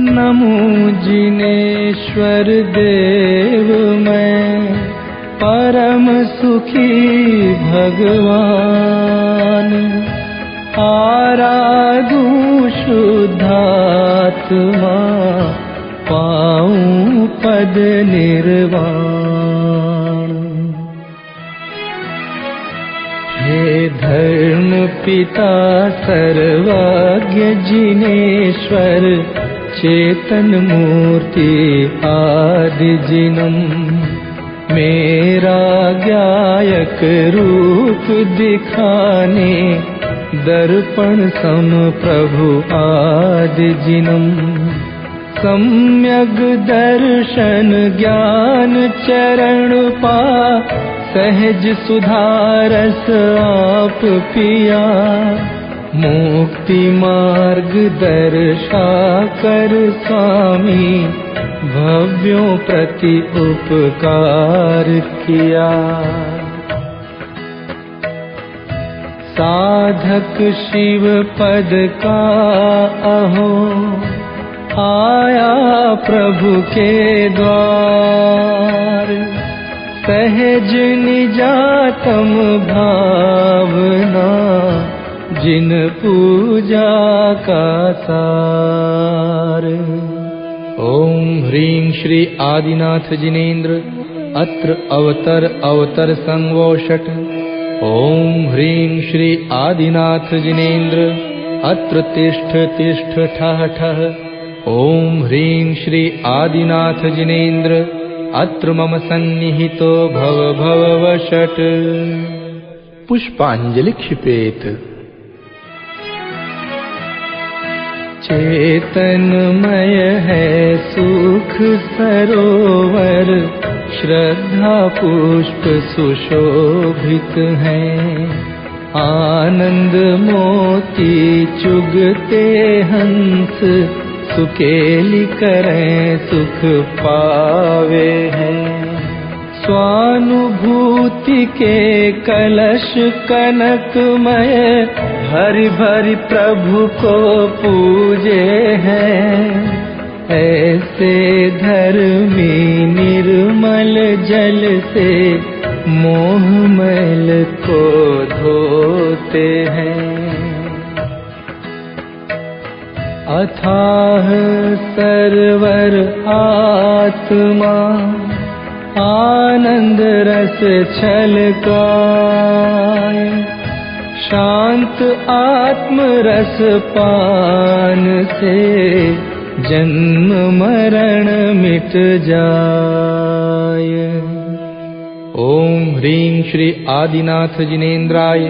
नमो जिनेश्वर देव मैं परम सुखी भगवान, आराधू शुद्धात्मा पाऊं पद निर्वाण। हे धर्म पिता सर्वज्ञ जिनेश्वर, चेतन मूर्ति आदि जिनम, मेरा गायक रूप दिखाने दर्पण सम प्रभु आदि जिनम। सम्यग दर्शन ज्ञान चरण पा, सहज सुधारस आप पिया, मुक्ति मार्ग दर्शा कर स्वामी, भव्यों प्रति उपकार किया। साधक शिव पद का अहो, आया प्रभु के द्वार, सहज निजातम भावना, जिन पूजा का सार। ओम ह्रीं श्री आदिनाथ जिनेन्द्र, अत्र अवतर संवोषट। ओम ह्रीं श्री आदिनाथ जिनेन्द्र, अत्र तिष्ठ ठः ठः। ओम ह्रीं श्री आदिनाथ जिनेन्द्र, अत्र मम सन्निहितो भव वषट्। पुष्पांजलि क्षिपेत। चेतनमय है सुख सरोवर, श्रद्धा पुष्प सुशोभित हैं, आनंद मोती चुगते हंस, सुकेली करें सुख पावे हैं। स्वानुभूति के कलश कनकमय, भरी भरी प्रभु को पूजे हैं, ऐसे धर्मी निर्मल जल से मोहमल को धोते हैं। अथाह सरवर आत्मा, आनंद रस छलकाए, शांत आत्म रस पान से जन्म मरण मिट जाए। ओम ह्रीं श्री आदिनाथ जिनेन्द्राय,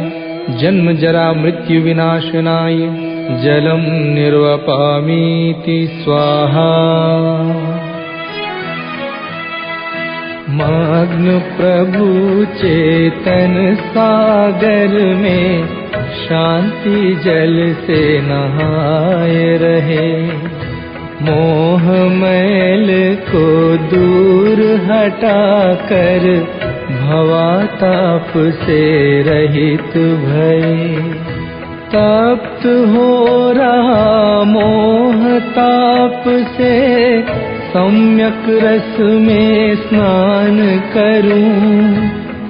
जन्म जरा मृत्यु विनाशनाय, जलम निर्वपामीति स्वाहा। मग्न प्रभु चेतन सागर में, शांति जल से नहाए रहे, मोह मैल को दूर हटाकर, भवाताप से रहित भय। तप्त हो रहा मोह ताप से, सम्यक रस में स्नान करूं,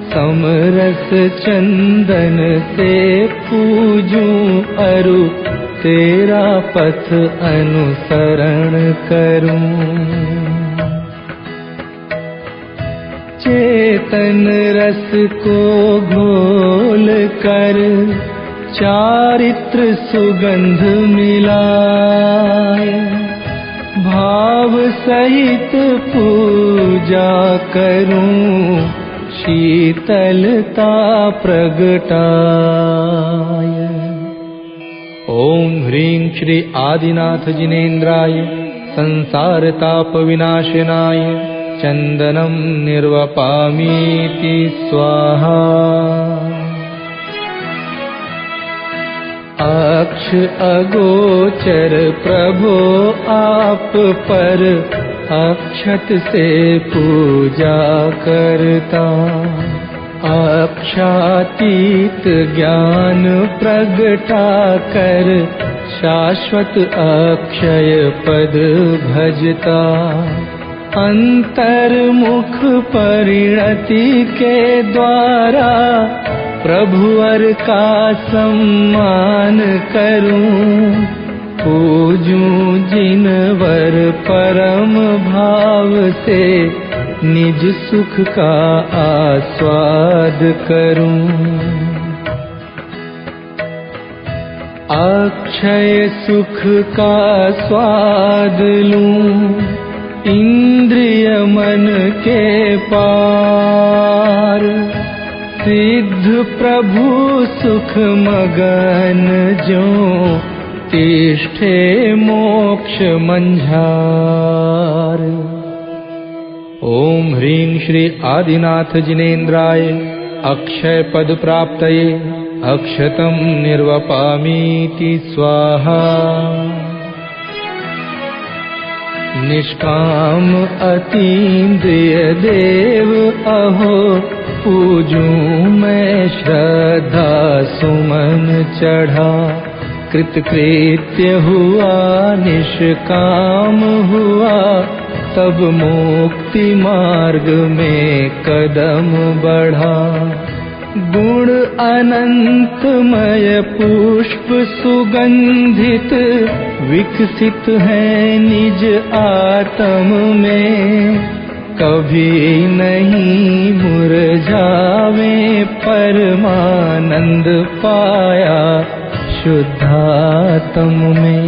समरस चंदन से पूजूं अरु, तेरा पथ अनुसरण करूं। चेतन रस को घोल कर, चारित्र सुगंध मिलाए, भाव सहित पूजा करूं, शीतलता प्रगटाय। ओम ह्रीं श्री आदिनाथ जिनेन्द्राय, संसार ताप विनाशनाय, चंदनम निर्वपामीति स्वाहा। अक्ष अगोचर प्रभो आप पर, अक्षत से पूजा करता, अक्षातीत ज्ञान प्रगटा कर, शाश्वत अक्षय पद भजता। अंतर्मुख परिणति के द्वारा प्रभुवर का सम्मान करूं। पूजूं जिनवर परम भाव से निज सुख का आस्वाद करूं। अक्षय सुख का स्वाद लूं इंद्रिय मन के पार। सिद्ध प्रभु सुख मगन जो तिष्ठे मोक्ष मंझार। ओम ह्रीं श्री आदिनाथ जिनेन्द्राय अक्षय पद प्राप्तये अक्षतं निर्वपामीति स्वाहा। निष्काम अतीन्द्रिय देव अहो पूजूं मैं श्रद्धा सुमन चढ़ा। कृतकृत्य हुआ निष्काम हुआ तब मुक्ति मार्ग में कदम बढ़ा। गुण अनंतमय पुष्प सुगंधित विकसित है निज आत्म में। कभी नहीं मुरझावे परमानंद पाया शुद्धात्म में।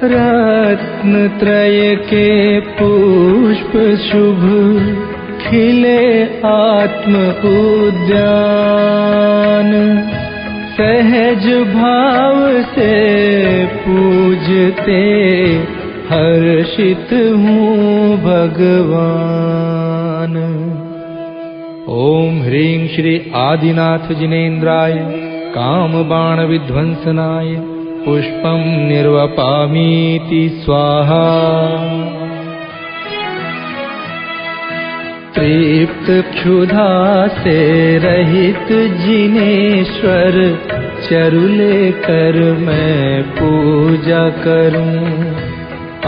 रत्न त्रय के पुष्प शुभ खिले आत्म उद्यान। सहज भाव से पूजते हर्षित हूँ भगवान। ओम ह्रीं श्री आदिनाथ जिनेन्द्राय काम बाण विध्वंसनाय पुष्पं निर्वपामीति स्वाहा। तृप्त क्षुधा से रहित जिनेश्वर चरुले कर मैं पूजा करूं।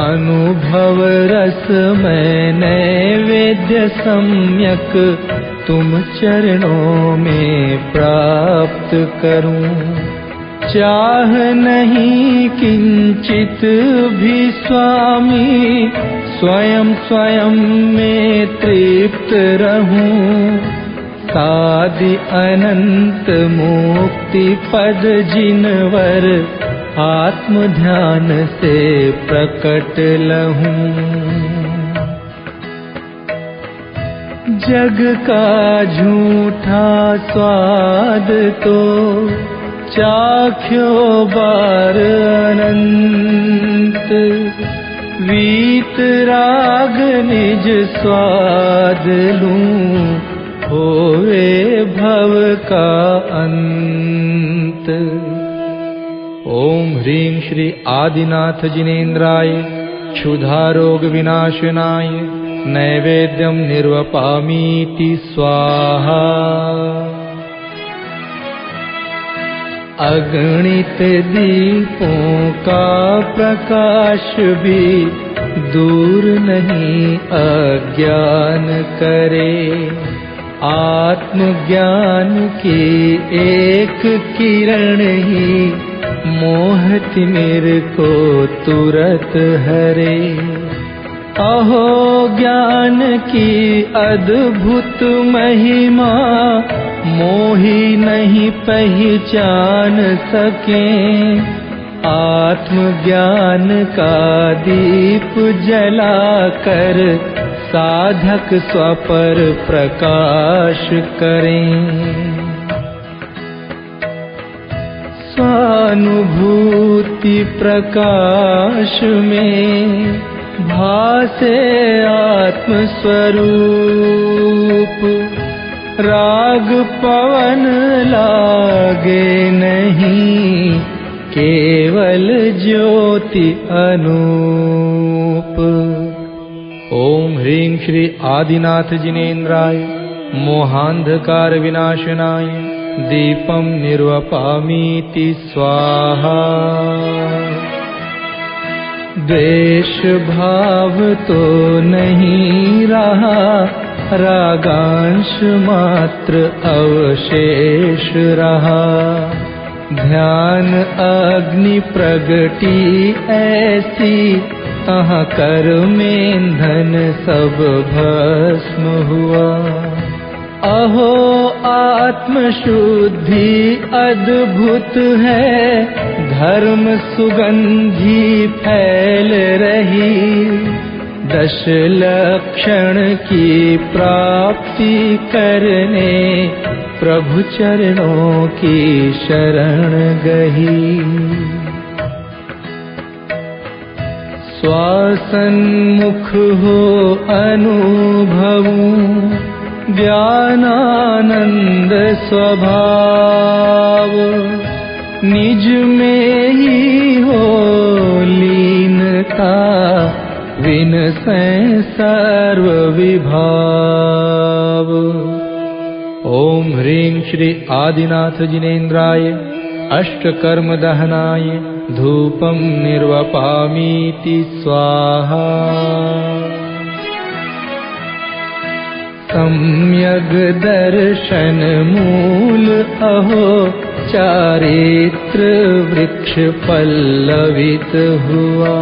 अनुभव रस मैं नैवेद्य सम्यक तुम चरणों में प्राप्त करूं। चाह नहीं किंचित भी स्वामी स्वयं स्वयं में तृप्त रहूं। सादि अनंत मुक्ति पद जिनवर आत्म ध्यान से प्रकट लहूं। जग का झूठा स्वाद तो चाख्यो बार अनंत। वीत राग निज स्वाद लूं होवे भव का अंत। ओम ह्रीं श्री आदिनाथ जिनेन्द्राय क्षुधा रोग विनाशनाय नैवेद्यं निर्वपामीति स्वाहा। अगणित दीपों का प्रकाश भी दूर नहीं अज्ञान करे। आत्मज्ञान की एक किरण ही मोह तिमिर को तुरत हरे। अहो ज्ञान की अद्भुत महिमा मोही नहीं पहचान सके। आत्मज्ञान का दीप जलाकर साधक स्वपर प्रकाश करें। स्वानुभूति प्रकाश में भासे आत्म स्वरूप। राग पवन लागे नहीं केवल ज्योति अनूप। ओम ह्रीं श्री आदिनाथ जिनेन्द्राय मोहांधकार विनाशनाय दीपं निर्वपामीति स्वाहा। द्वेष भाव तो नहीं रहा, रागांश मात्र अवशेष रहा। ध्यान अग्नि प्रगटी ऐसी, तहाँ कर्मेंधन सब भस्म हुआ। अहो आत्म शुद्धि अद्भुत है, धर्म सुगंधि फैल रही। 10 लक्षण की प्राप्ति करने, प्रभु चरणों की शरण गही। स्वासन्मुख हो अनुभवूं, ज्ञानानंद स्वभाव। निज में ही हो लीनता, विनसै सर्व विभाव। ओम ह्रीं श्री आदिनाथ जिनेन्द्राय अष्टकर्म दहनाय धूपं निर्वपामीति स्वाहा। सम्यग दर्शन मूल अहो, चारित्र वृक्ष पल्लवित हुआ।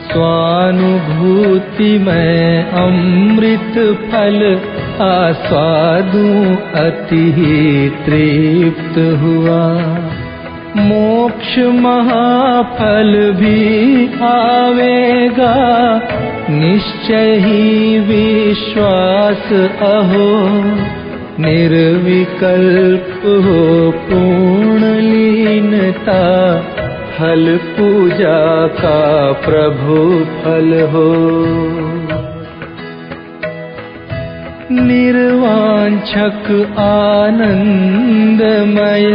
स्वानुभूति में अमृत फल, आस्वादूं अति ही तृप्त हुआ। मोक्ष महाफल भी आवेगा, निश्चय ही विश्वास अहो। निर्विकल्प हो पूर्ण लीनता, फल पूजा का प्रभु फल हो। निर्वांछक आनंदमय,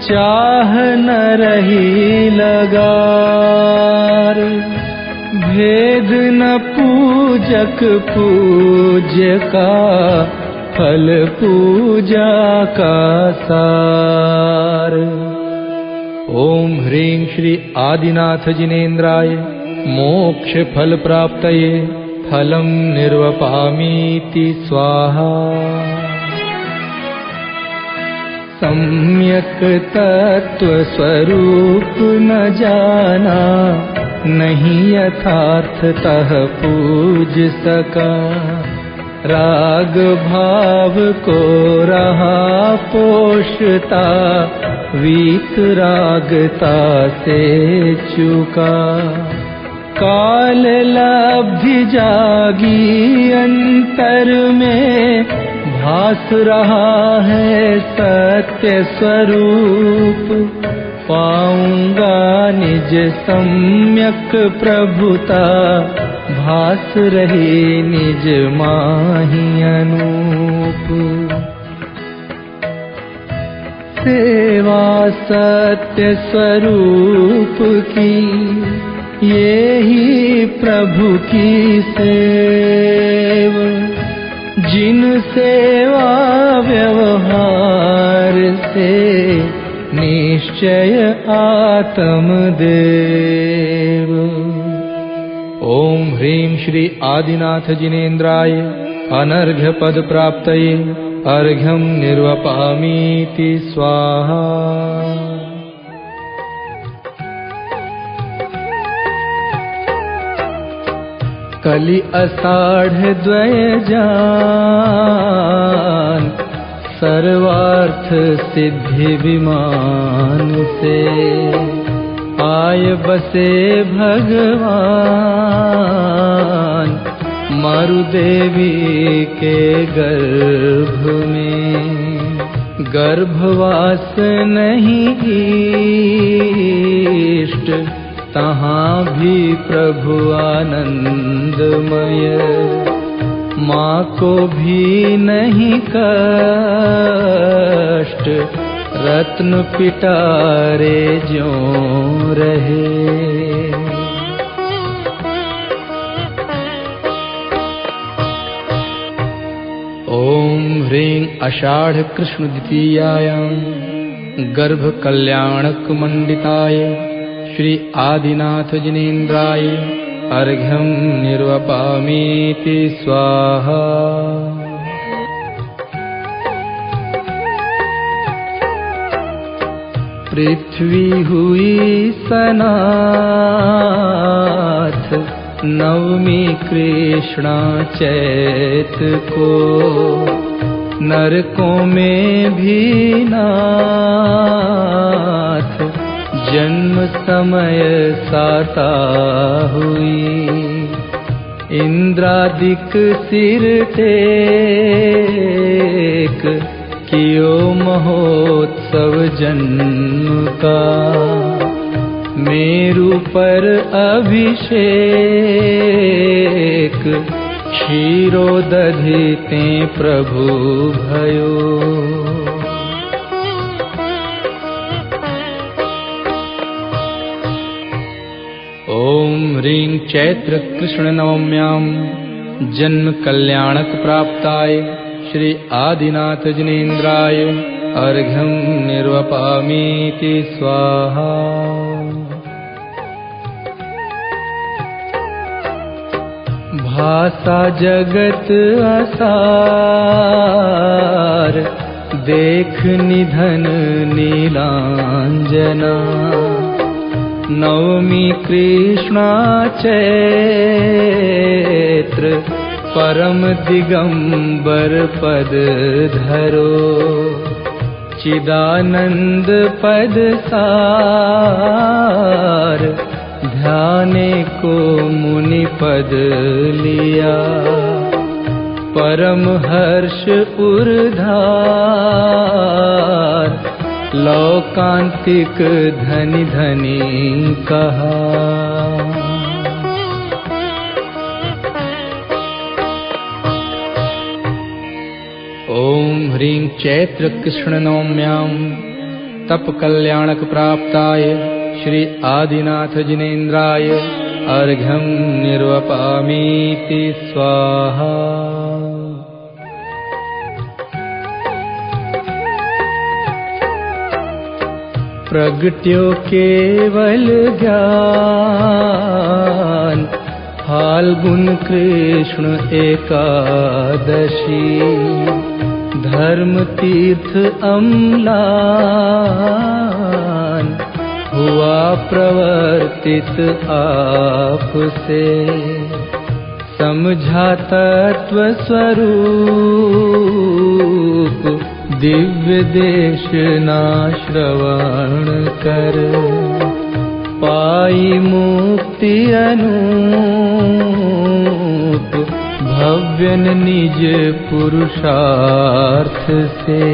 चाह न रही लगार। भेद न पूजक पूज्य का, फल पूजा का सार। ओम ह्रीं श्री आदिनाथ जिनेन्द्राय मोक्ष फल प्राप्तये फलं निर्वपामीति स्वाहा। सम्यक तत्व स्वरूप न जाना, नहीं यथार्थतः पूज सका। राग भाव को रहा पोषता, वीतरागता से चुका। काल लब्धि जागी अंतर में, भास रहा है सत्य स्वरूप। पाऊंगा निज सम्यक प्रभुता, भास रहे निज माही अनूप। सेवा सत्य स्वरूप की, ये ही प्रभु की सेव। जिन सेवा व्यवहार से, निश्चय आत्मदेव। ओम ह्रीं श्री आदिनाथ जिनेन्द्राय अनर्घ्य पद प्राप्तये अर्घ्यं निर्वपामीति स्वाहा। कलि आषाढ़ द्वय जान, सर्वार्थ सिद्धि विमान से। आय बसे भगवान, मरुदेवी के गर्भ में। गर्भवास नहीं इष्ट, तहाँ भी प्रभु आनंदमय। माँ को भी नहीं कष्ट, रत्न पिटारे ज्यों रहे। ओम ह्रीं आषाढ़ कृष्ण द्वितीयायां गर्भ कल्याणक मंडिताय श्री आदिनाथ जिनेन्द्राय अर्घ्यं निर्वपामीति स्वाहा। पृथ्वी हुई सनाथ नवमी कृष्णा चैत को, नरकों में भी नाथ जन्म समय साता हुई। इंद्रादिक सिर टेक कियो महोत्सव जन्म का, मेरु पर अभिषेक क्षीरोदधिते प्रभु भयो। ओम ह्रीं चैत्र कृष्ण नवम्यां जन्म कल्याणक प्राप्ताय श्री आदिनाथ जिनेन्द्राय अर्घ्यं निर्वपामीति स्वाहा। भासा जगत असार देख निधन नीलांजना, नवमी कृष्णा चैत्र परम दिगंबर पद धरो। चिदानंद पद सार ध्याने को मुनि पद लिया, परम हर्ष उर्धार लौकांतिक धनि धनि कहा। ओम ह्रीं चैत्र कृष्ण नवम्यां तप कल्याणक प्राप्ताय श्री आदिनाथ जिनेन्द्राय अर्घ्यं निर्वपामीति स्वाहा। प्रगट्यो केवल ज्ञान फाल्गुन कृष्ण एकादशी, धर्म तीर्थ अम्लान हुआ प्रवर्तित आपसे। समझा तत्व स्वरूप दिव्य देशना श्रवण कर, पाई मुक्ति अनूप भव्यन निज पुरुषार्थ से।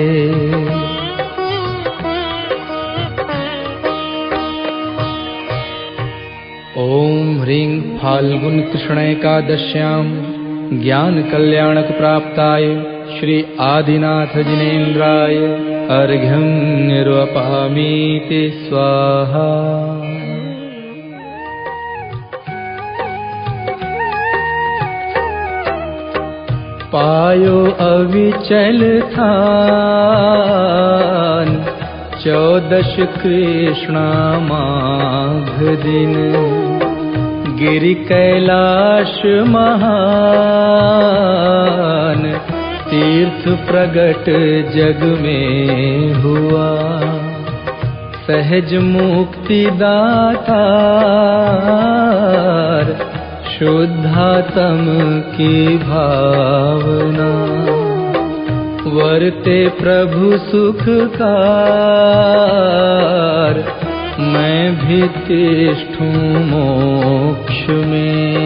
ओम ह्रीं फाल्गुन कृष्ण एकादश्यां ज्ञान कल्याणक प्राप्ताय श्री आदिनाथ जिनेन्द्राय अर्घ्यं निर्वपामीति स्वाहा। पायो अविचल थान 14 कृष्णा माघ दिन, गिरि कैलाश महान तीर्थ प्रगट जग में हुआ। सहज मुक्ति दातार शुद्धात्म की भावना, वरते प्रभु सुखकार मैं भी तिष्ठूं मोक्ष में।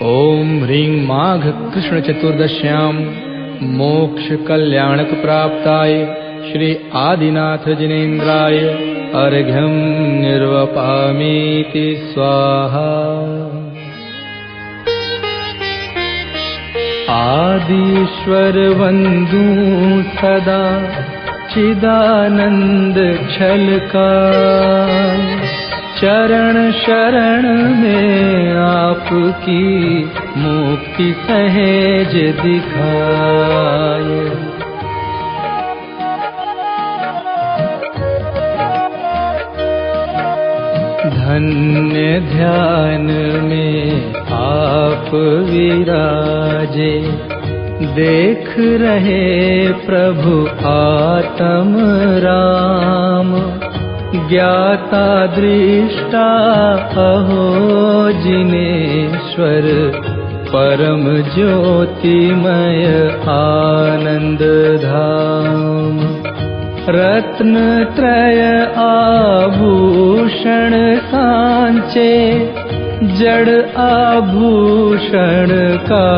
ओम ह्रीं माघ कृष्ण चतुर्दश्यां मोक्ष कल्याणक प्राप्ताय श्री आदिनाथ जिनेन्द्राय अर्घ्यं निर्वपामीति स्वाहा। आदिश्वर वंदू सदा चिदानंद छलका, चरण शरण में आपकी मुक्ति सहज दिखाए। धन्य ध्यान में आप विराजे, देख रहे प्रभु आत्म राम। ज्ञाता दृष्टा अहो जिनेश्वर, परम ज्योतिमय आनंद धाम। रत्न त्रय आभूषण सांचे, जड़ आभूषण का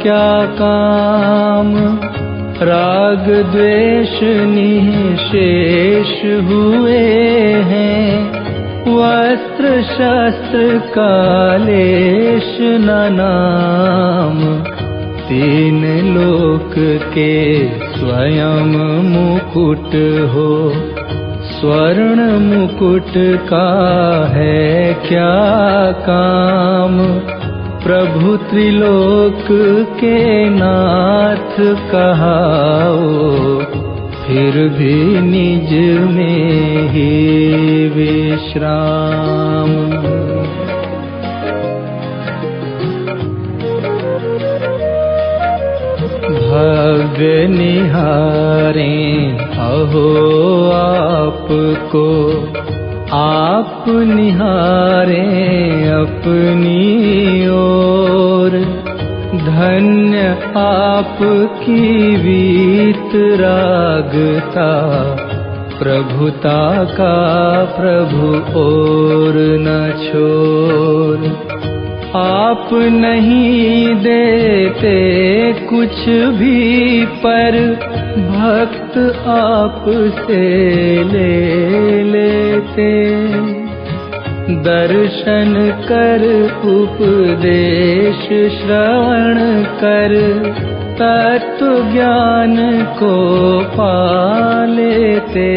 क्या काम। राग द्वेष निःशेष हुए हैं, वस्त्र शस्त्र कालेश न नाम। तीन लोक के स्वयं मुकुट हो, स्वर्ण मुकुट का है क्या काम। प्रभु त्रिलोक के नाथ कहाओ, फिर भी निज में ही विश्राम। भव्य निहारें अहो आपको, आप निहारें अपनी ओर। धन्य आपकी वीतरागता, प्रभुता का प्रभु और न छोर। आप नहीं देते कुछ भी, पर भक्त आप से ले लेते। दर्शन कर उपदेश श्रवण कर, तत्व ज्ञान को पा लेते।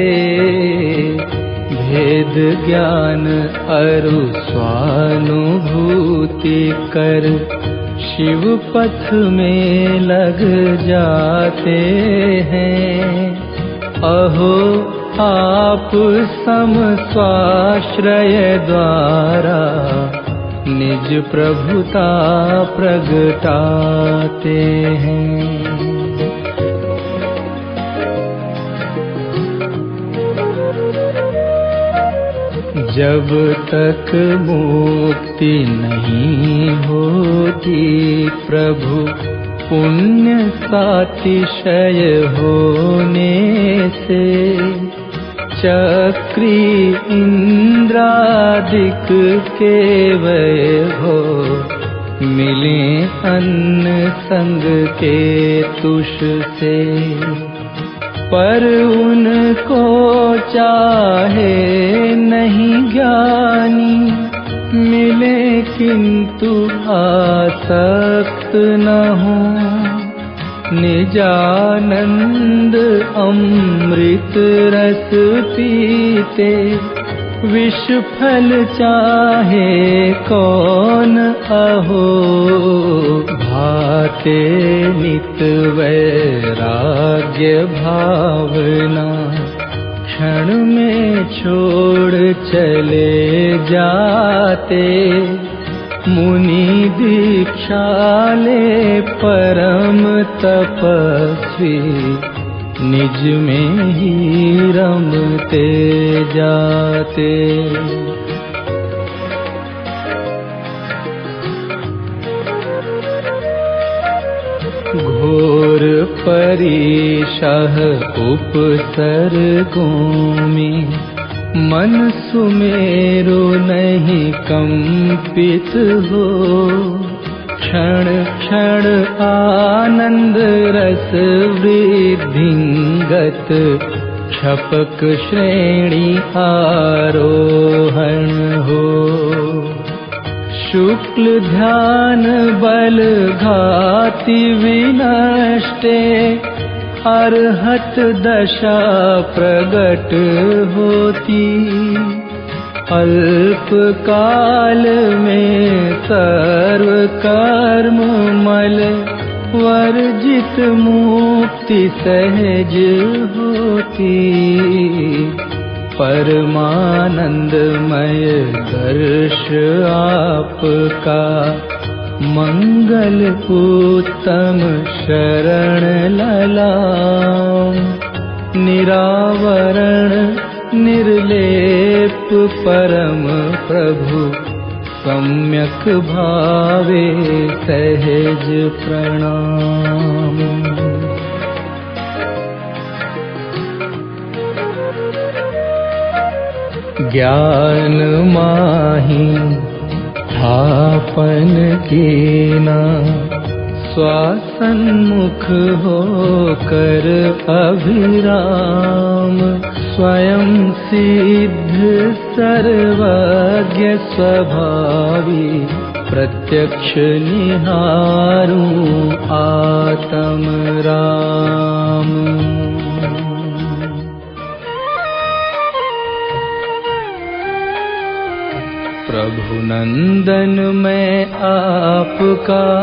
भेद ज्ञान अरु स्वानुभूति कर, शिव पथ में लग जाते हैं। अहो आप सम स्वाश्रय द्वारा, निज प्रभुता प्रगटाते हैं। जब तक मुक्ति नहीं होती प्रभु, पुण्य सातिशय होने से। चक्री इंद्रादिक के वैभव, मिले अन्न संग के तुष से। पर उनको चाहे नहीं ज्ञानी, मिले किंतु आसक्त न हो। निजानंद अमृत रस पीते, विष फल चाहे कौन अहो। भाते नित वैराग्य भावना, क्षण में छोड़ चले जाते। मुनि दीक्षा ले परम तपस्वी, निज में ही रमते जाते। घोर परीशः उपसर्गों में, मन सुमेरु नहीं कंपित हो। क्षण क्षण आनंद रस वृद्धिंगत, क्षपक श्रेणी आरोहण हो। शुक्ल ध्यान बल घाति विनष्टे, अर्हत दशा प्रगट होती। अल्प काल में सर्व कर्म मल वर्जित मुक्ति सहज होती। परमानंदमय दर्श आपका मंगल उत्तम शरण ललाम। निरावरण निर्लेप परम प्रभु सम्यक भावे सहज प्रणाम। ज्ञान माहि स्थापन कीना, स्वासन्मुख होकर अभिराम। स्वयं सिद्ध सर्वज्ञ स्वभावी, प्रत्यक्ष निहारूं आत्म राम। प्रभु नंदन मैं आपका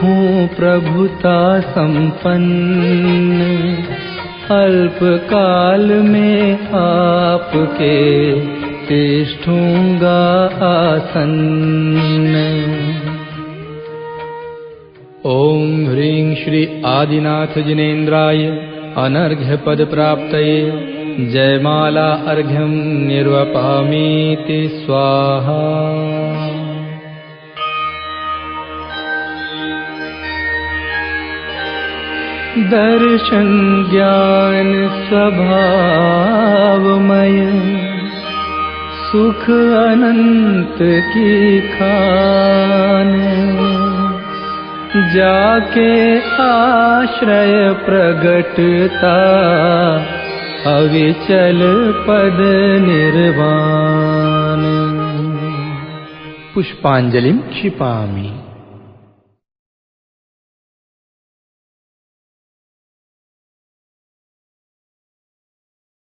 हूँ प्रभुता संपन्न। अल्प काल में आपके तिष्ठूंगा आसन्न। ओम ह्रीं श्री आदिनाथ जिनेन्द्राय अनर्घ्य पद प्राप्तये जयमाला अर्घ्यं निर्वपामीति स्वाहा। दर्शन ज्ञान स्वभावमय, सुख अनंत की खान। जाके आश्रय प्रगटता, अविचल पद निर्वाण। पुष्पांजलिं क्षिपामि।